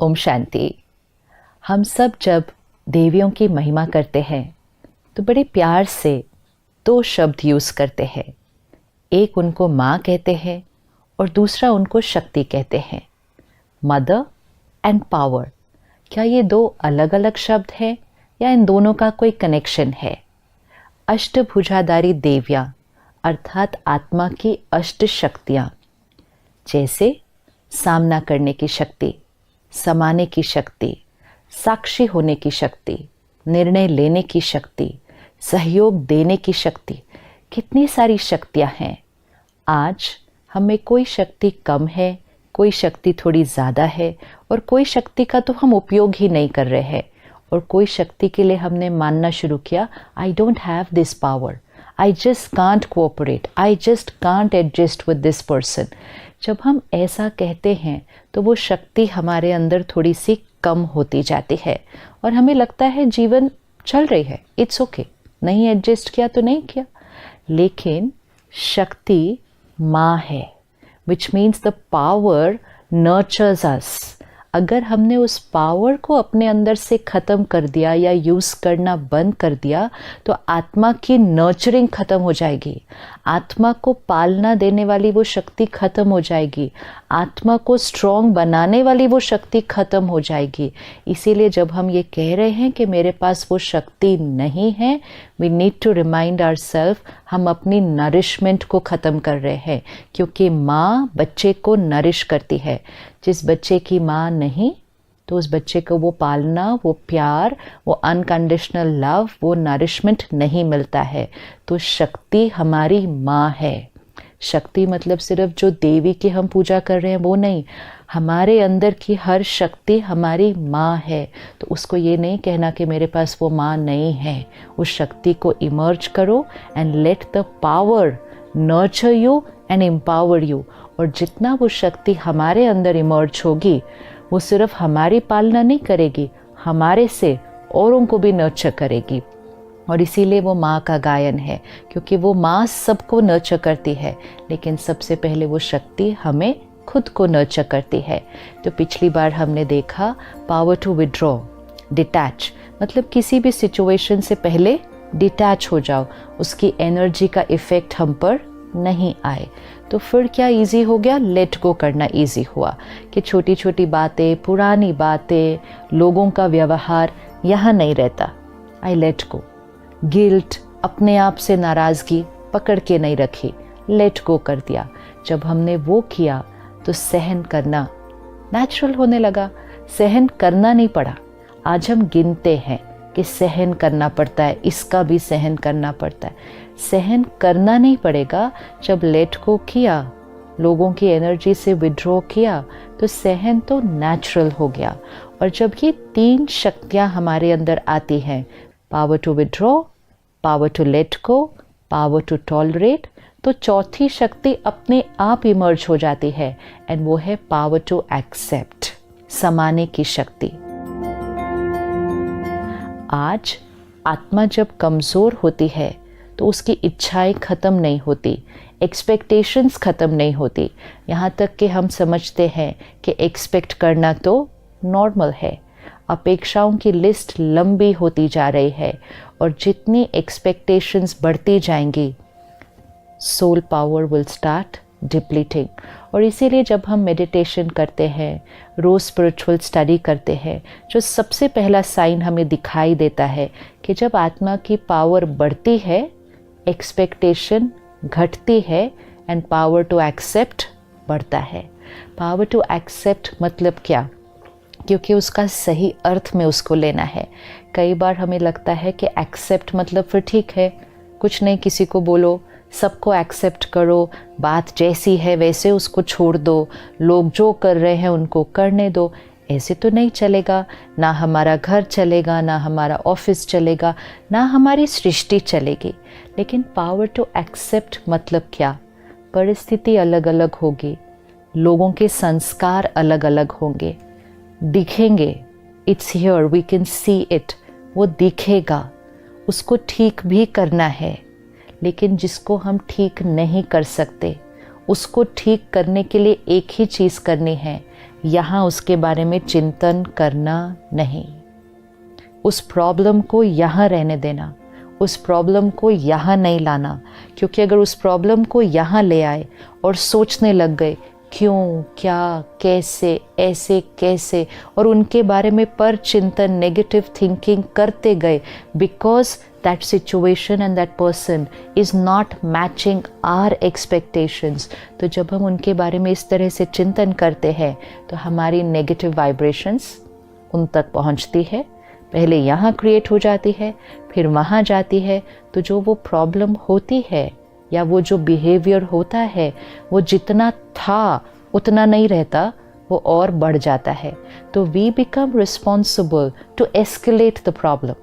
ओम शांति। हम सब जब देवियों की महिमा करते हैं तो बड़े प्यार से दो शब्द यूज़ करते हैं। एक उनको माँ कहते हैं और दूसरा उनको शक्ति कहते हैं, मदर एंड पावर। क्या ये दो अलग अलग शब्द हैं या इन दोनों का कोई कनेक्शन है? अष्टभुजाधारी देवियाँ अर्थात आत्मा की अष्ट शक्तियाँ, जैसे सामना करने की शक्ति, समाने की शक्ति, साक्षी होने की शक्ति, निर्णय लेने की शक्ति, सहयोग देने की शक्ति, कितनी सारी शक्तियाँ हैं। आज हमें कोई शक्ति कम है, कोई शक्ति थोड़ी ज़्यादा है और कोई शक्ति का तो हम उपयोग ही नहीं कर रहे हैं, और कोई शक्ति के लिए हमने मानना शुरू किया, I don't have this power, I just can't cooperate, I just can't adjust with this person. जब हम ऐसा कहते हैं तो वो शक्ति हमारे अंदर थोड़ी सी कम होती जाती है और हमें लगता है जीवन चल रही है, इट्स ओके, नहीं एडजस्ट किया तो नहीं किया। लेकिन शक्ति माँ है, which means the power nurtures us. अगर हमने उस पावर को अपने अंदर से ख़त्म कर दिया या यूज़ करना बंद कर दिया तो आत्मा की नर्चरिंग ख़त्म हो जाएगी, आत्मा को पालना देने वाली वो शक्ति ख़त्म हो जाएगी, आत्मा को स्ट्रॉन्ग बनाने वाली वो शक्ति ख़त्म हो जाएगी। इसीलिए जब हम ये कह रहे हैं कि मेरे पास वो शक्ति नहीं है, we need to remind ourself, हम अपनी नरिशमेंट को ख़त्म कर रहे हैं, क्योंकि माँ बच्चे को नरिश करती है। जिस बच्चे की माँ नहीं तो उस बच्चे को वो पालना, वो प्यार, वो अनकंडीशनल लव, वो नरिशमेंट नहीं मिलता है। तो शक्ति हमारी माँ है। शक्ति मतलब सिर्फ जो देवी की हम पूजा कर रहे हैं वो नहीं, हमारे अंदर की हर शक्ति हमारी माँ है। तो उसको ये नहीं कहना कि मेरे पास वो माँ नहीं है। उस शक्ति को इमर्ज करो and let the power nurture you and empower you. और जितना वो शक्ति हमारे अंदर इमर्ज होगी, वो सिर्फ हमारी पालना नहीं करेगी, हमारे से औरों को भी नर्चर करेगी। और इसीलिए वो माँ का गायन है, क्योंकि वो माँ सबको नर्चर करती है, लेकिन सबसे पहले वो शक्ति हमें खुद को नर्चर करती है। तो पिछली बार हमने देखा पावर टू विड्रॉ, डिटैच, मतलब किसी भी सिचुएशन से पहले डिटैच हो जाओ, उसकी एनर्जी का इफ़ेक्ट हम पर नहीं आए। तो फिर क्या इजी हो गया? लेट गो करना इजी हुआ कि छोटी छोटी बातें, पुरानी बातें, लोगों का व्यवहार यहाँ नहीं रहता, आई लेट गो। गिल्ट, अपने आप से नाराज़गी पकड़ के नहीं रखी, लेट गो कर दिया। जब हमने वो किया तो सहन करना नेचुरल होने लगा, सहन करना नहीं पड़ा। आज हम गिनते हैं कि सहन करना पड़ता है, इसका भी सहन करना पड़ता है। सहन करना नहीं पड़ेगा। जब लेट गो किया, लोगों की एनर्जी से विड्रॉ किया, तो सहन तो नेचुरल हो गया। और जब ये तीन शक्तियाँ हमारे अंदर आती हैं, power to withdraw, power to let go, power to tolerate, तो चौथी शक्ति अपने आप इमर्ज हो जाती है, एंड वो है पावर टू एक्सेप्ट, समाने की शक्ति। आज आत्मा जब कमज़ोर होती है तो उसकी इच्छाएं ख़त्म नहीं होती, एक्सपेक्टेशंस ख़त्म नहीं होती। यहाँ तक कि हम समझते हैं कि एक्सपेक्ट करना तो नॉर्मल है। अपेक्षाओं की लिस्ट लंबी होती जा रही है, और जितनी एक्सपेक्टेशंस बढ़ती जाएंगी, soul power will start depleting. और इसीलिए जब हम मेडिटेशन करते हैं, रोज़ स्पिरिचुअल स्टडी करते हैं, जो सबसे पहला साइन हमें दिखाई देता है कि जब आत्मा की पावर बढ़ती है, एक्सपेक्टेशन घटती है, एंड पावर टू एक्सेप्ट बढ़ता है। पावर टू एक्सेप्ट मतलब क्या? क्योंकि उसका सही अर्थ में उसको लेना है। कई बार हमें लगता है कि एक्सेप्ट मतलब फिर ठीक है, कुछ नहीं, किसी को बोलो, सबको एक्सेप्ट करो, बात जैसी है वैसे उसको छोड़ दो, लोग जो कर रहे हैं उनको करने दो। ऐसे तो नहीं चलेगा, ना हमारा घर चलेगा, ना हमारा ऑफिस चलेगा, ना हमारी सृष्टि चलेगी। लेकिन पावर टू एक्सेप्ट मतलब क्या? परिस्थिति अलग अलग होगी, लोगों के संस्कार अलग अलग होंगे, दिखेंगे, it's here, we can see it, वो दिखेगा, उसको ठीक भी करना है। लेकिन जिसको हम ठीक नहीं कर सकते, उसको ठीक करने के लिए एक ही चीज़ करनी है, यहाँ उसके बारे में चिंतन करना नहीं, उस प्रॉब्लम को यहाँ रहने देना, उस प्रॉब्लम को यहाँ नहीं लाना। क्योंकि अगर उस प्रॉब्लम को यहाँ ले आए और सोचने लग गए क्यों, क्या, कैसे, ऐसे कैसे, और उनके बारे में पर चिंतन, नेगेटिव थिंकिंग करते गए, because that situation and that person is not matching our expectations, तो जब हम उनके बारे में इस तरह से चिंतन करते हैं तो हमारी नेगेटिव वाइब्रेशंस उन तक पहुंचती है, पहले यहाँ क्रिएट हो जाती है, फिर वहाँ जाती है। तो जो वो प्रॉब्लम होती है या वो जो बिहेवियर होता है वो जितना था उतना नहीं रहता, वो और बढ़ जाता है। तो we become responsible to escalate the problem,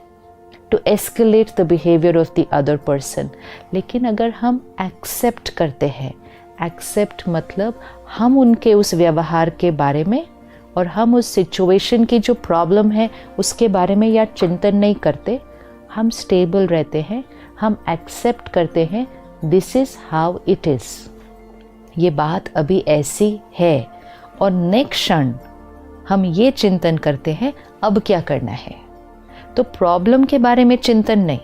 to escalate the behaviour of the other person. लेकिन अगर हम एक्सेप्ट करते हैं, एक्सेप्ट मतलब हम उनके उस व्यवहार के बारे में और हम उस सिचुएशन की जो प्रॉब्लम है उसके बारे में या चिंतन नहीं करते, हम स्टेबल रहते हैं, हम एक्सेप्ट करते हैं this is how it is, ये बात अभी ऐसी है। और नेक्स्ट क्षण हम ये चिंतन करते हैं अब क्या करना है। तो प्रॉब्लम के बारे में चिंतन नहीं,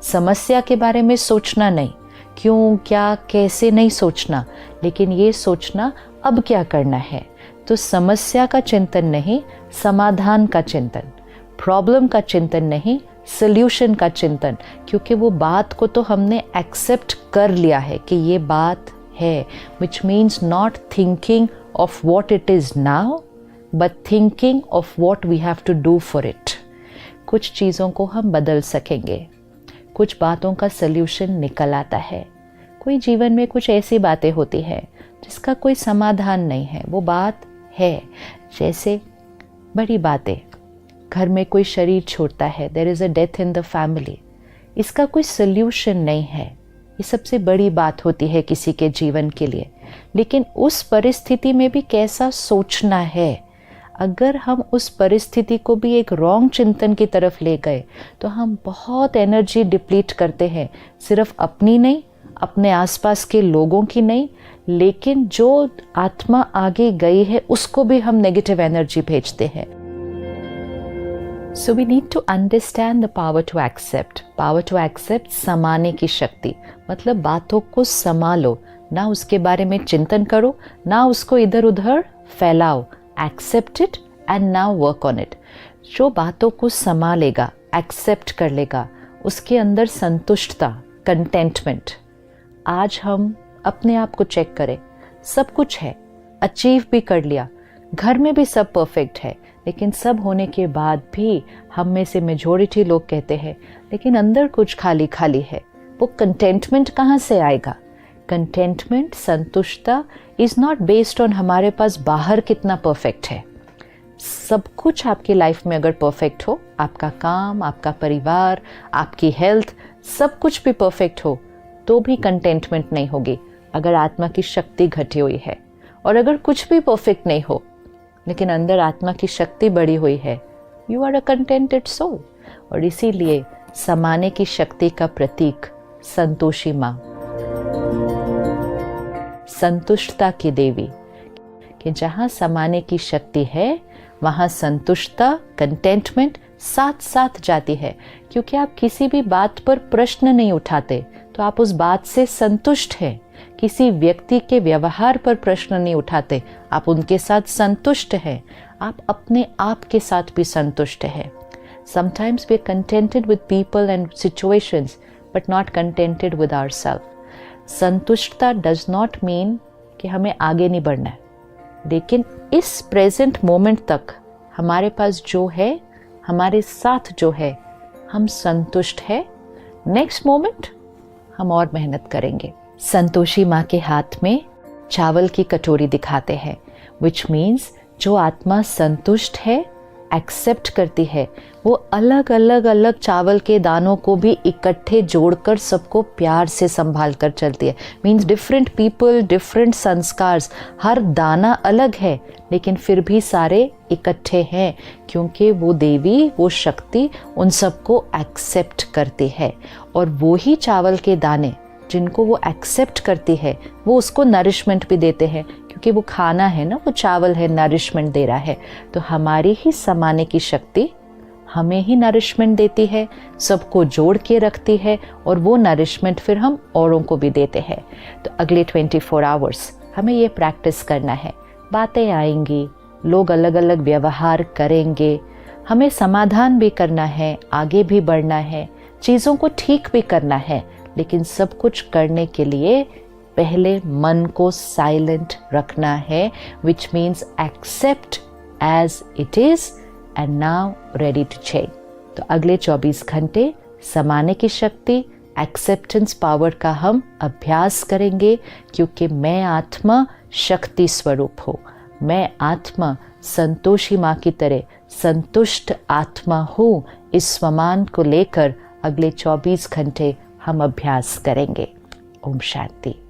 समस्या के बारे में सोचना नहीं, क्यों, क्या, कैसे नहीं सोचना, लेकिन ये सोचना अब क्या करना है। तो समस्या का चिंतन नहीं, समाधान का चिंतन, प्रॉब्लम का चिंतन नहीं, सल्यूशन का चिंतन। क्योंकि वो बात को तो हमने एक्सेप्ट कर लिया है कि ये बात है, which means not thinking of what it is now but thinking of what we have to do for it. कुछ चीज़ों को हम बदल सकेंगे, कुछ बातों का सल्यूशन निकल आता है। कोई जीवन में कुछ ऐसी बातें होती है जिसका कोई समाधान नहीं है, वो बात है। जैसे बड़ी बातें, घर में कोई शरीर छोड़ता है, there is a death in the family, इसका कोई सल्यूशन नहीं है, ये सबसे बड़ी बात होती है किसी के जीवन के लिए। लेकिन उस परिस्थिति में भी कैसा सोचना है, अगर हम उस परिस्थिति को भी एक रॉन्ग चिंतन की तरफ ले गए तो हम बहुत एनर्जी डिप्लीट करते हैं, सिर्फ अपनी नहीं, अपने आसपास के लोगों की नहीं, लेकिन जो आत्मा आगे गई है उसको भी हम नेगेटिव एनर्जी भेजते हैं। So we need to understand the power to accept. Power to accept, समाने की शक्ति, मतलब बातों को संभालो, ना उसके बारे में चिंतन करो, ना उसको इधर उधर फैलाओ। Accept it and now work on it. जो बातों को संभालेगा, एक्सेप्ट कर लेगा, उसके अंदर संतुष्टता, कंटेंटमेंट। आज हम अपने आप को चेक करें, सब कुछ है, अचीव भी कर लिया, घर में भी सब परफेक्ट है, लेकिन सब होने के बाद भी हम में से मेजॉरिटी लोग कहते हैं लेकिन अंदर कुछ खाली खाली है। वो कंटेंटमेंट कहाँ से आएगा? कंटेंटमेंट, संतुष्टता इज़ नॉट बेस्ड ऑन हमारे पास बाहर कितना परफेक्ट है। सब कुछ आपकी लाइफ में अगर परफेक्ट हो, आपका काम, आपका परिवार, आपकी हेल्थ, सब कुछ भी परफेक्ट हो, तो भी कंटेंटमेंट नहीं होगी अगर आत्मा की शक्ति घटी हुई है। और अगर कुछ भी परफेक्ट नहीं हो लेकिन अंदर आत्मा की शक्ति बढ़ी हुई है, you are a contented soul. और इसीलिए समाने की शक्ति का प्रतीक संतोषी माँ, संतुष्टता की देवी, कि जहाँ समाने की शक्ति है वहाँ संतुष्टता, कंटेंटमेंट साथ साथ जाती है। क्योंकि आप किसी भी बात पर प्रश्न नहीं उठाते तो आप उस बात से संतुष्ट हैं। किसी व्यक्ति के व्यवहार पर प्रश्न नहीं उठाते, आप उनके साथ संतुष्ट हैं। आप अपने आप के साथ भी संतुष्ट हैं। Sometimes we are contented with people and situations but not contented with ourself. संतुष्टता डज नॉट मीन कि हमें आगे नहीं बढ़ना है, लेकिन इस प्रेजेंट मोमेंट तक हमारे पास जो है, हमारे साथ जो है, हम संतुष्ट है। नेक्स्ट मोमेंट हम और मेहनत करेंगे। संतोषी माँ के हाथ में चावल की कटोरी दिखाते हैं, विच मीन्स जो आत्मा संतुष्ट है, एक्सेप्ट करती है, वो अलग अलग अलग चावल के दानों को भी इकट्ठे जोड़कर सबको प्यार से संभाल कर चलती है। मीन्स डिफरेंट पीपल, डिफरेंट संस्कार्स, हर दाना अलग है लेकिन फिर भी सारे इकट्ठे हैं, क्योंकि वो देवी, वो शक्ति उन सबको एक्सेप्ट करती है। और वो ही चावल के दाने जिनको वो एक्सेप्ट करती है, वो उसको नरिशमेंट भी देते हैं, क्योंकि क्योंकि वो खाना है ना, वो चावल है, नरिशमेंट दे रहा है। तो हमारी ही समाने की शक्ति हमें ही नरिशमेंट देती है, सबको जोड़ के रखती है, और वो नरिशमेंट फिर हम औरों को भी देते हैं। तो अगले 24 आवर्स हमें ये प्रैक्टिस करना है। बातें आएंगी, लोग अलग अलग व्यवहार करेंगे, हमें समाधान भी करना है, आगे भी बढ़ना है, चीज़ों को ठीक भी करना है, लेकिन सब कुछ करने के लिए पहले मन को साइलेंट रखना है, which means accept as it is and now ready to change. तो अगले 24 घंटे समाने की शक्ति, एक्सेप्टेंस पावर का हम अभ्यास करेंगे, क्योंकि मैं आत्मा शक्ति स्वरूप हूँ, मैं आत्मा संतोषी माँ की तरह संतुष्ट आत्मा हूँ। इस स्वमान को लेकर अगले 24 घंटे हम अभ्यास करेंगे। ओम शांति।